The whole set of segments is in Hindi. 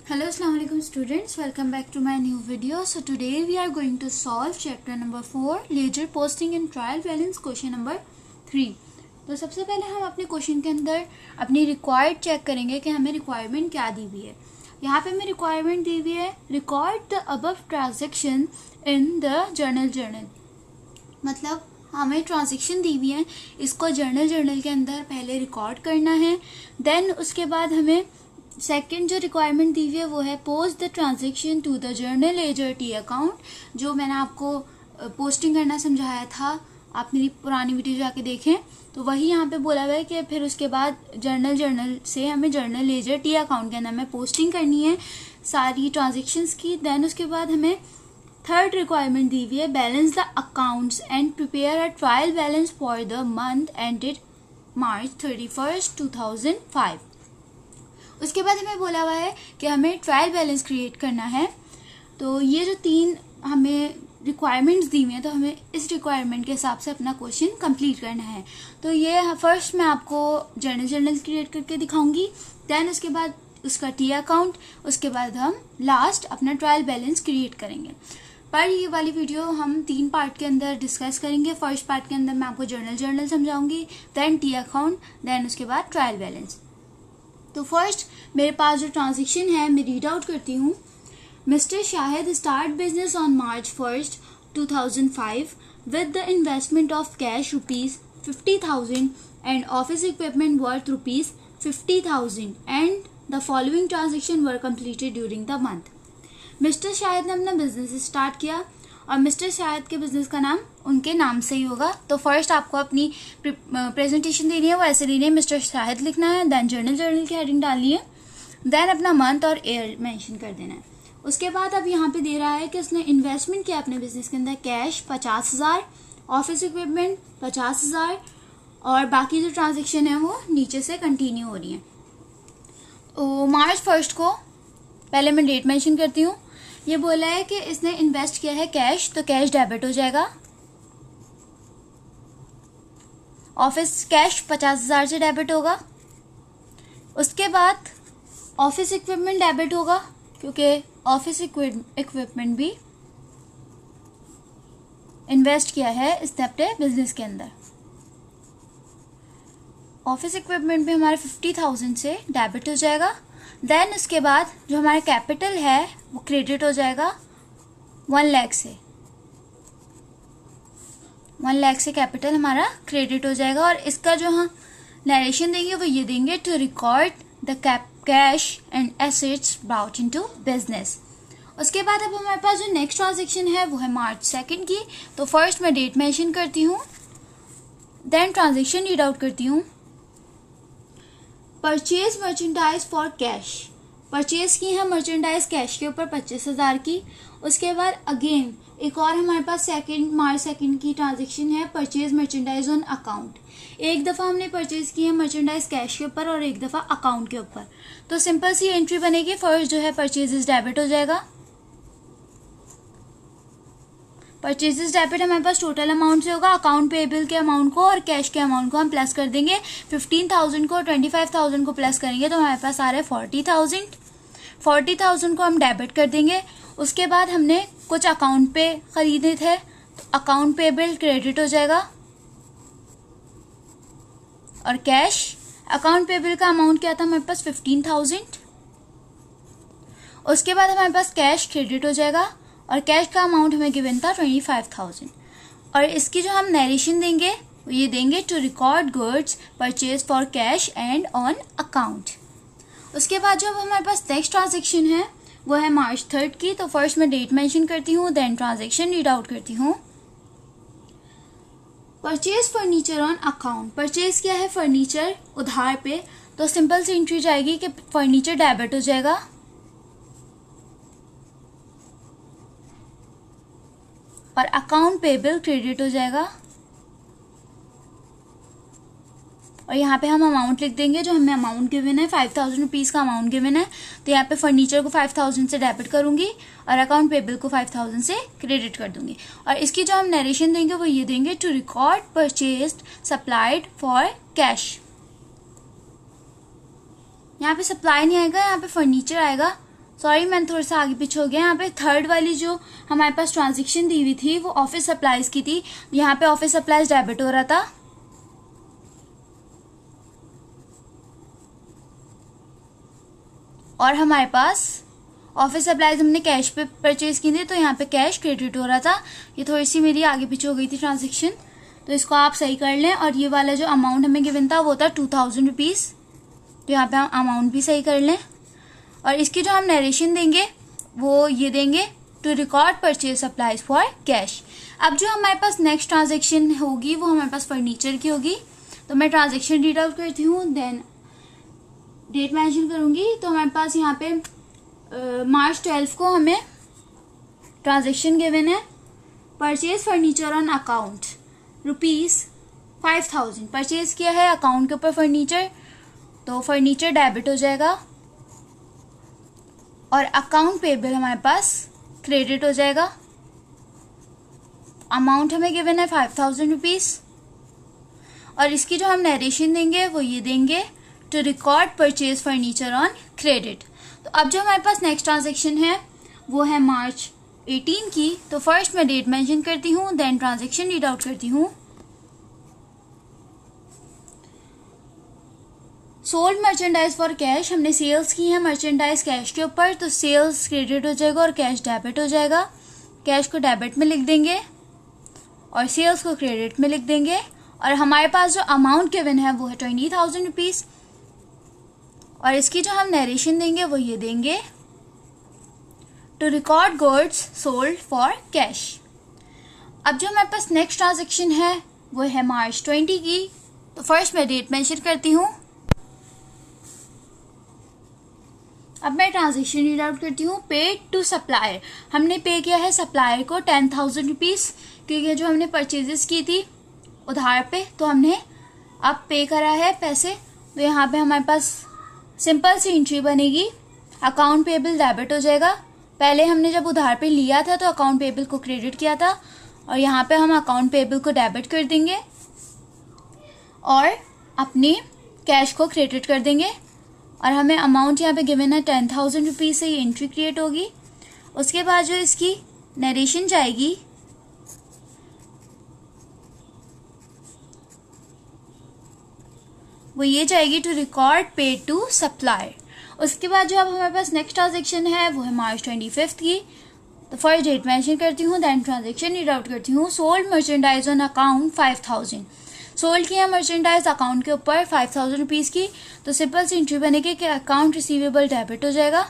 Hello, Assalamu alaikum students. Welcome back to my new video. So today we are going to solve chapter number 4 ledger posting and trial balance question number 3. तो सबसे पहले हम अपने क्वेश्चन के अंदर अपनी रिक्वायर्ड चेक करेंगे कि हमें रिक्वायरमेंट क्या दी हुई है. यहाँ पे हमें रिक्वायरमेंट दी हुई है record the above transaction in the journal. मतलब हमें ट्रांजेक्शन दी हुई है, इसको जर्नल के अंदर पहले रिकॉर्ड करना है. देन उसके बाद हमें सेकंड जो रिक्वायरमेंट दी हुई है वो है post the transaction to the journal ledger T account. जो मैंने आपको पोस्टिंग करना समझाया था, आप मेरी पुरानी वीडियो जाके देखें, तो वही यहाँ पे बोला हुआ है कि फिर उसके बाद जर्नल से हमें जर्नल लेजर टी अकाउंट के अंदर हमें पोस्टिंग करनी है सारी ट्रांजेक्शंस की. देन उसके बाद हमें थर्ड रिक्वायरमेंट दी हुई है balance the accounts and prepare a trial balance for the month ended March 31, 2005. उसके बाद हमें बोला हुआ है कि हमें ट्रायल बैलेंस क्रिएट करना है. तो ये जो तीन हमें रिक्वायरमेंट्स दी हुई हैं, तो हमें इस रिक्वायरमेंट के हिसाब से अपना क्वेश्चन कंप्लीट करना है. तो ये फर्स्ट मैं आपको जर्नल क्रिएट करके दिखाऊंगी. देन उसके बाद उसका टी अकाउंट, उसके बाद हम लास्ट अपना ट्रायल बैलेंस क्रिएट करेंगे. पर ये वाली वीडियो हम 3 पार्ट के अंदर डिस्कस करेंगे. फर्स्ट पार्ट के अंदर मैं आपको जर्नल समझाऊंगी, देन टी अकाउंट, देन उसके बाद ट्रायल बैलेंस. तो फर्स्ट मेरे पास जो ट्रांजेक्शन है मैं रीड आउट करती हूँ. Mister Shahid start business on March 1, 2005 with the investment of cash ₹50,000 and office equipment worth ₹50,000 and the following transaction were completed during the month. Mister Shahid ने अपना बिजनेस स्टार्ट किया और मिस्टर शाहिद के बिजनेस का नाम उनके नाम से ही होगा. तो फर्स्ट आपको अपनी प्रेजेंटेशन देनी है, वो ऐसे देनी है, मिस्टर शाहिद लिखना है, देन जर्नल की हेडिंग डालनी है, देन अपना मंथ और ईयर मेंशन कर देना है. उसके बाद अब यहाँ पे दे रहा है कि उसने इन्वेस्टमेंट किया अपने बिजनेस के अंदर कैश 50,000, ऑफिस इक्विपमेंट 50,000 और बाकी जो ट्रांजेक्शन है वो नीचे से कंटिन्यू हो रही है. तो March 1 को पहले मैं डेट मेंशन करती हूँ. ये बोला है कि इसने इन्वेस्ट किया है कैश, तो कैश डेबिट हो जाएगा. ऑफिस कैश 50,000 से डेबिट होगा. उसके बाद ऑफिस इक्विपमेंट डेबिट होगा क्योंकि ऑफिस इक्विपमेंट भी इन्वेस्ट किया है इसने अपने बिजनेस के अंदर. ऑफिस इक्विपमेंट भी हमारे 50,000 से डेबिट हो जाएगा. देन उसके बाद जो हमारा कैपिटल है वो क्रेडिट हो जाएगा 1 लाख से. 1 लाख से कैपिटल हमारा क्रेडिट हो जाएगा. और इसका जो हम नरेशन देंगे वो ये देंगे to record the cash and assets brought into business. उसके बाद अब हमारे पास जो नेक्स्ट ट्रांजेक्शन है वो है March 2 की. तो फर्स्ट मैं डेट मेंशन करती हूँ, देन ट्रांजेक्शन रीड आउट करती हूँ. Purchase merchandise for cash, purchase की है मर्चेंडाइज कैश के ऊपर 25,000 की. उसके बाद अगेन एक और हमारे पास March 2 की ट्रांजेक्शन है परचेज मर्चेंडाइज ऑन अकाउंट. एक दफ़ा हमने परचेज की है मर्चेंडाइज कैश के ऊपर और एक दफ़ा अकाउंट के ऊपर. तो सिंपल सी एंट्री बनेगी. फर्स्ट जो है परचेजेस डेबिट हो जाएगा. परचेजेस डेबिट हमारे पास टोटल अमाउंट से होगा. अकाउंट पेएबल के अमाउंट को और कैश के अमाउंट को हम प्लस कर देंगे. 15,000 को 25,000 को प्लस करेंगे तो हमारे पास आ रहा है 40,000. 40,000 को हम डेबिट कर देंगे. उसके बाद हमने कुछ अकाउंट पे खरीदे थे तो अकाउंट पेएबल क्रेडिट हो जाएगा. और कैश अकाउंट पेएबल का अमाउंट क्या था हमारे पास 15,000. उसके बाद हमारे पास कैश क्रेडिट हो जाएगा और कैश का अमाउंट हमें गिवन था 25,000. और इसकी जो हम नरेशन देंगे वो ये देंगे to record goods purchase for cash and on account. उसके बाद जो हमारे पास नेक्स्ट ट्रांजेक्शन है वो है March 3 की. तो फर्स्ट मैं डेट मेंशन करती हूँ, देन ट्रांजेक्शन रीड आउट करती हूँ. Purchase furniture on account, purchase किया है फर्नीचर उधार पे. तो सिंपल सी एंट्री जाएगी कि फर्नीचर डेबिट हो जाएगा और अकाउंट पेएबल क्रेडिट हो जाएगा. और यहाँ पे हम अमाउंट लिख देंगे जो हमें अमाउंट गिवन है 5,000 रुपीज़ का अमाउंट गिवन है. तो यहाँ पे फर्नीचर को 5,000 से डेबिट करूंगी और अकाउंट पेएबल को 5,000 से क्रेडिट कर दूंगी. और इसकी जो हम नरेशन देंगे वो ये देंगे to record purchased supplied for cash. यहाँ पे सप्लाई नहीं आएगा, यहाँ पे फर्नीचर आएगा. सॉरी मैंने थोड़ा सा आगे पीछे हो गया। यहाँ पे थर्ड वाली जो हमारे पास ट्रांजेक्शन दी हुई थी वो ऑफिस सप्लाईज की थी। यहाँ पे ऑफिस सप्लाईज डेबिट हो रहा था और हमारे पास ऑफिस सप्लाईज हमने कैश पे परचेज की थी, तो यहाँ पे कैश क्रेडिट हो रहा था। ये थोड़ी सी मेरी आगे पीछे हो गई थी ट्रांजेक्शन, तो इसको आप सही कर लें। और ये वाला जो अमाउंट हमें गिवन था वो था 2000 रुपीज़, तो यहाँ पे हम अमाउंट भी सही कर लें। और इसकी जो हम नरेशन देंगे वो ये देंगे, to record purchase supplies for cash. अब जो हमारे पास नेक्स्ट ट्रांजेक्शन होगी वो हमारे पास फर्नीचर की होगी, तो मैं ट्रांजेक्शन रीड आउट करती हूँ, देन डेट मेंशन करूँगी। तो हमारे पास यहाँ पे मार्च 12 को हमें ट्रांजेक्शन गिवन है, purchase furniture on account ₹5000 purchase किया है अकाउंट के ऊपर फर्नीचर, तो फर्नीचर डेबिट हो जाएगा और अकाउंट पेबल हमारे पास क्रेडिट हो जाएगा। अमाउंट हमें गिवन है 5000 रुपीज़ और इसकी जो हम नरेशन देंगे वो ये देंगे, to record purchase furniture on credit. तो अब जो हमारे पास नेक्स्ट ट्रांजेक्शन है वो है मार्च 18 की, तो फर्स्ट मैं डेट मेंशन करती हूँ, देन ट्रांजेक्शन रीड आउट करती हूँ। सोल्ड मर्चेंडाइज फॉर कैश, हमने सेल्स की है मर्चेंडाइज कैश के ऊपर, तो सेल्स क्रेडिट हो जाएगा और कैश डेबिट हो जाएगा। कैश को डेबिट में लिख देंगे और सेल्स को क्रेडिट में लिख देंगे। और हमारे पास जो अमाउंट गिवन है वो है 20,000 रुपीज़ और इसकी जो हम नरेशन देंगे वो ये देंगे, to record goods sold for cash. अब जो हमारे पास नेक्स्ट ट्रांजेक्शन है वो है मार्च 20 की, तो फर्स्ट मैं डेट मेंशन करती हूँ। अब मैं ट्रांजेक्शन रीड आउट करती हूँ। पेड टू सप्लायर, हमने पे किया है सप्लायर को 10,000 रुपीज़, क्योंकि जो हमने परचेजेस की थी उधार पे, तो हमने अब पे करा है पैसे। तो यहाँ पे हमारे पास सिंपल सी एंट्री बनेगी, अकाउंट पेबल डेबिट हो जाएगा। पहले हमने जब उधार पे लिया था तो अकाउंट पेबल को क्रेडिट किया था और यहाँ पे हम अकाउंट पेबल को डेबिट कर देंगे और अपनी कैश को क्रेडिट कर देंगे। और हमें अमाउंट यहाँ पे गिवन है 10,000 रुपीज़ से ये एंट्री क्रिएट होगी। उसके बाद जो इसकी नरेशन जाएगी वो ये जाएगी, टू रिकॉर्ड पे टू सप्लायर। उसके बाद जो अब हमारे पास नेक्स्ट ट्रांजेक्शन है वो है मार्च 25 की, तो फर्स्ट डेट मेंशन करती हूँ, देन ट्रांजेक्शन रीड आउट करती हूँ। Sold merchandise on account 5,000, sold किया मर्चेंडाइज अकाउंट के ऊपर 5,000 रुपीज़ की, तो सिंपल सी एंट्री बनेगी कि अकाउंट रिसीवेबल डेबिट हो जाएगा।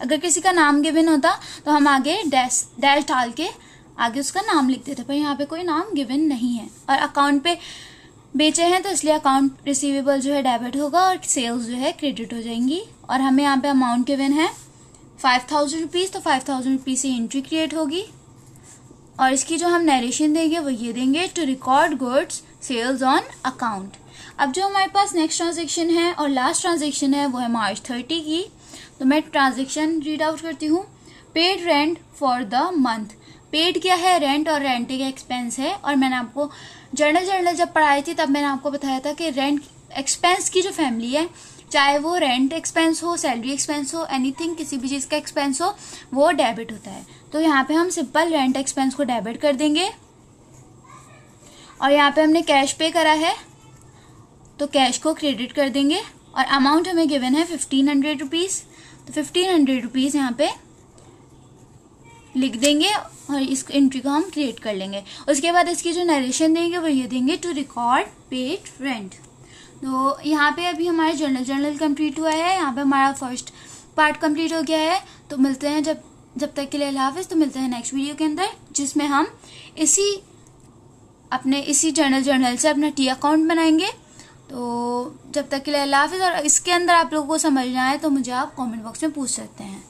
अगर किसी का नाम गिवन होता तो हम आगे डैश डाल के आगे उसका नाम लिख देते, पर यहाँ पे कोई नाम गिवन नहीं है और अकाउंट पे बेचे हैं तो इसलिए अकाउंट रिसीवेबल जो है डेबिट होगा और सेल्स जो है क्रेडिट हो जाएंगी। और हमें यहाँ पे अमाउंट गिवन है 5,000 रुपीज़, तो 5,000 रुपीज़ से एंट्री क्रिएट होगी और इसकी जो हम नरेशन देंगे वो ये देंगे, to record goods sales on account. अब जो हमारे पास नेक्स्ट ट्रांजेक्शन है और लास्ट ट्रांजेक्शन है वो है मार्च 30 की, तो मैं ट्रांजेक्शन रीड आउट करती हूँ। Paid rent for the month, paid क्या है, रेंट और रेंट का एक्सपेंस है। और मैंने आपको जर्नल जब पढ़ाई थी तब मैंने आपको बताया था कि रेंट एक्सपेंस की जो फैमिली है, चाहे वो रेंट एक्सपेंस हो, सैलरी एक्सपेंस हो, एनीथिंग किसी भी चीज़ का एक्सपेंस हो, वो डेबिट होता है। तो यहाँ पे हम सिंपल रेंट एक्सपेंस को डेबिट कर देंगे और यहाँ पे हमने कैश पे करा है तो कैश को क्रेडिट कर देंगे और अमाउंट हमें गिवन है 1,500 रुपीज़, तो 1,500 रुपीज़ यहाँ पे लिख देंगे और इस एंट्री को हम क्रिएट कर लेंगे। उसके बाद इसकी जो नरेशन देंगे वो ये देंगे, टू रिकॉर्ड पेड रेंट। तो यहाँ पे अभी हमारे जर्नल कंप्लीट हुआ है, यहाँ पे हमारा फर्स्ट पार्ट कंप्लीट हो गया है। तो मिलते हैं जब तक के लिए अल्लाह हाफिज़। तो मिलते हैं नेक्स्ट वीडियो के अंदर, जिसमें हम इसी जर्नल से अपना टी अकाउंट बनाएंगे। तो जब तक के लिए अल्लाह हाफिज़। और इसके अंदर आप लोगों को समझना है तो मुझे आप कमेंट बॉक्स में पूछ सकते हैं।